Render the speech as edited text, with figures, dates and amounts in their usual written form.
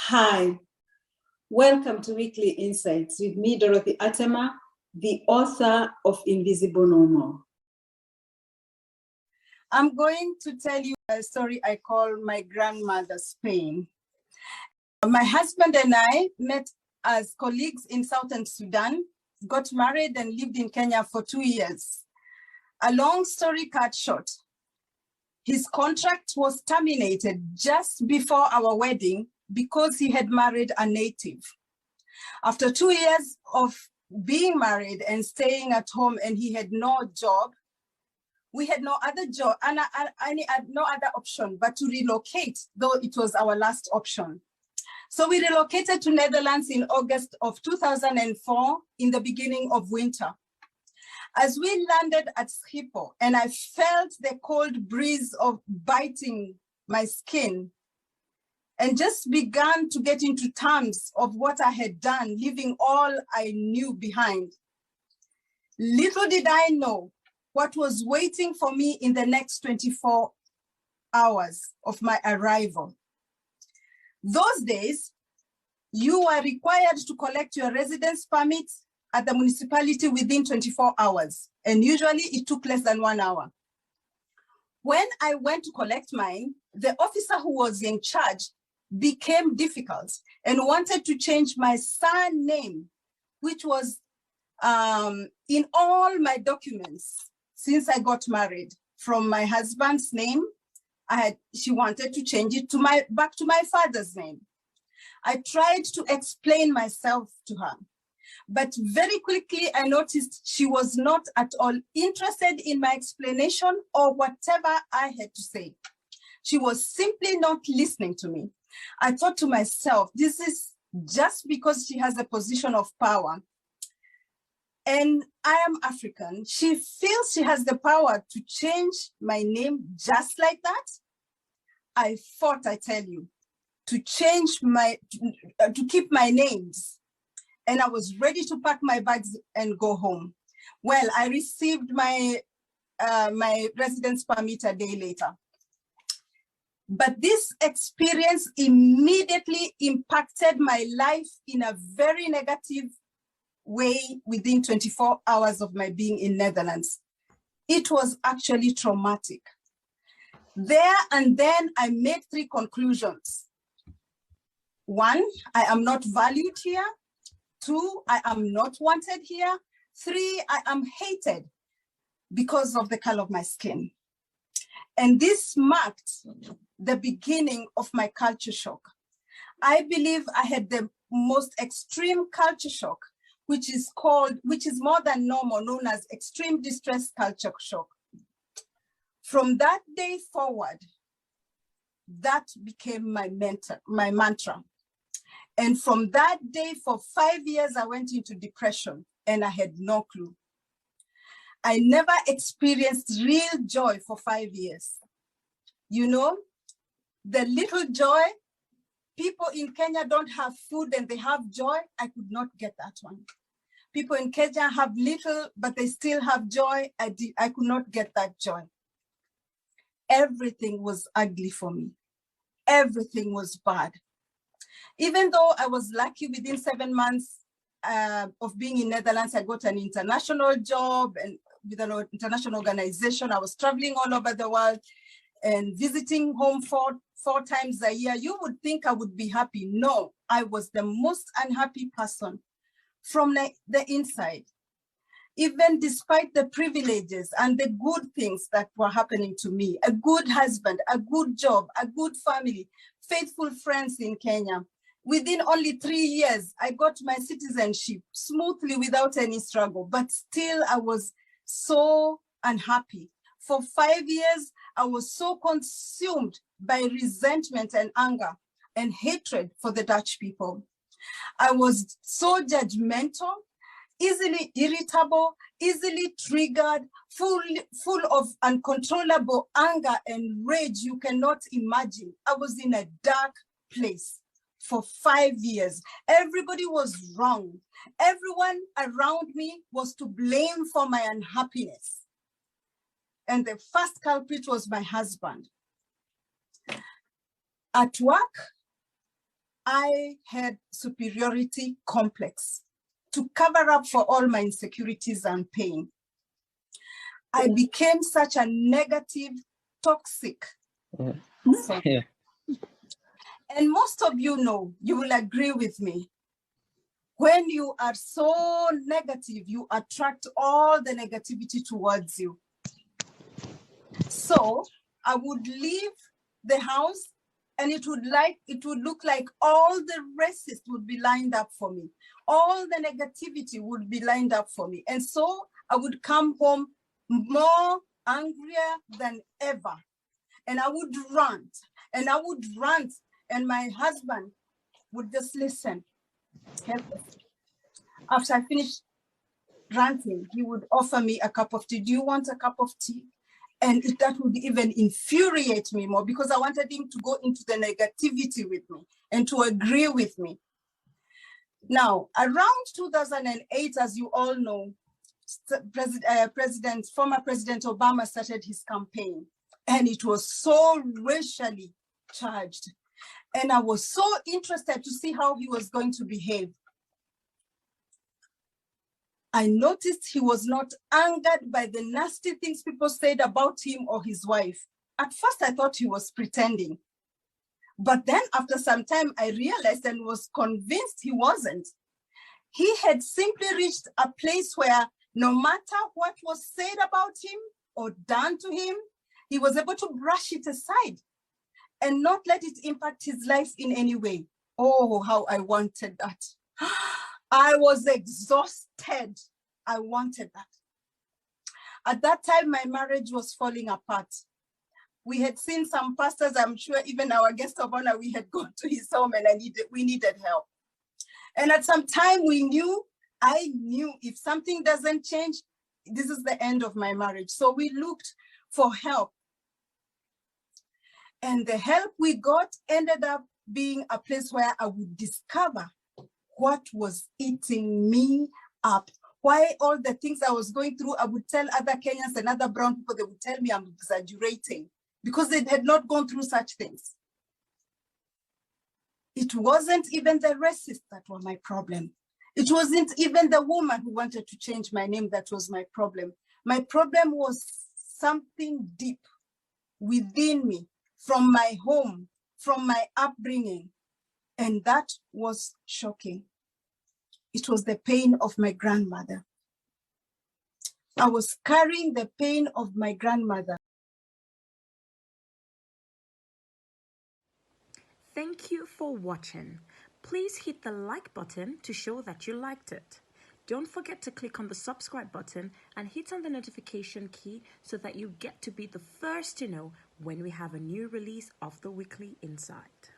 Hi, welcome to Weekly Insights with me, Dorothy Attema, the author of Invisible No More. I'm going to tell you a story I call my grandmother's pain. My husband and I met as colleagues in Southern Sudan, got married and lived in Kenya for 2 years. A long story cut short, his contract was terminated just before our wedding because he had married a native. After 2 years of being married and staying at home, and he had no job, we had no other job and no other option but to relocate, though it was our last option. So we relocated to Netherlands in August of 2004 in the beginning of winter. As we landed at Schiphol and I felt the cold breeze of biting my skin and just began to get into terms of what I had done, leaving all I knew behind. Little did I know what was waiting for me in the next 24 hours of my arrival. Those days, you were required to collect your residence permit at the municipality within 24 hours, and usually it took less than 1 hour. When I went to collect mine, the officer who was in charge became difficult and wanted to change my surname, which was in all my documents since I got married. From my husband's name, she wanted to change it to back to my father's name. I tried to explain myself to her, but very quickly I noticed she was not at all interested in my explanation or whatever I had to say. She was simply not listening to me. I thought to myself, this is just because she has a position of power. And I am African. She feels she has the power to change my name just like that. I fought, I tell you, to change to keep my names. And I was ready to pack my bags and go home. Well, I received my residence permit a day later. But this experience immediately impacted my life in a very negative way within 24 hours of my being in Netherlands. It was actually traumatic. There and then I made 3 conclusions. 1, I am not valued here. 2, I am not wanted here. 3, I am hated because of the color of my skin. And this marked the beginning of my culture shock. I believe I had the most extreme culture shock, which is more than normal, known as extreme distress culture shock. From that day forward, that became my mantra. And from that day, for 5 years, I went into depression and I had no clue. I never experienced real joy for 5 years. You know, the little joy, people in Kenya don't have food and they have joy. I could not get that one. People in Kenya have little, but they still have joy. I could not get that joy. Everything was ugly for me. Everything was bad. Even though I was lucky, within 7 months of being in Netherlands, I got an international job and with an international organization. I was traveling all over the world and visiting home 4 times a year. You would think I would be happy. No, I was the most unhappy person from the inside. Even despite the privileges and the good things that were happening to me, a good husband, a good job, a good family, faithful friends in Kenya. Within only 3 years, I got my citizenship smoothly without any struggle, but still I was so unhappy. For 5 years, I was so consumed by resentment and anger and hatred for the Dutch people. I was so judgmental, easily irritable, easily triggered, full of uncontrollable anger and rage you cannot imagine. I was in a dark place for 5 years. Everybody was wrong. Everyone around me was to blame for my unhappiness. And the first culprit was my husband. At work, I had superiority complex to cover up for all my insecurities and pain. I became such a negative, toxic. So, and most of you know, you will agree with me. When you are so negative, you attract all the negativity towards you. So I would leave the house and it would look like all the racists would be lined up for me. All the negativity would be lined up for me. And so I would come home more angrier than ever. And I would rant and I would rant, and my husband would just listen. After I finished ranting, he would offer me a cup of tea. Do you want a cup of tea? And that would even infuriate me more because I wanted him to go into the negativity with me and to agree with me. Now, around 2008, as you all know, former President Obama started his campaign, and it was so racially charged. And I was so interested to see how he was going to behave. I noticed he was not angered by the nasty things people said about him or his wife. At first, I thought he was pretending. But then after some time, I realized and was convinced he wasn't. He had simply reached a place where no matter what was said about him or done to him, he was able to brush it aside and not let it impact his life in any way. Oh, how I wanted that. I was exhausted. I wanted that. At that time, my marriage was falling apart. We had seen some pastors, I'm sure even our guest of honor, we had gone to his home and we needed help. And at some time I knew if something doesn't change, this is the end of my marriage. So we looked for help. And the help we got ended up being a place where I would discover what was eating me up. Why all the things I was going through, I would tell other Kenyans and other brown people, they would tell me I'm exaggerating because they had not gone through such things. It wasn't even the racists that were my problem. It wasn't even the woman who wanted to change my name that was my problem. My problem was something deep within me, from my home, from my upbringing. And that was shocking. It was the pain of my grandmother. I was carrying the pain of my grandmother. Thank you for watching. Please hit the like button to show that you liked it. Don't forget to click on the subscribe button and hit on the notification key so that you get to be the first to know when we have a new release of the Weekly Insight.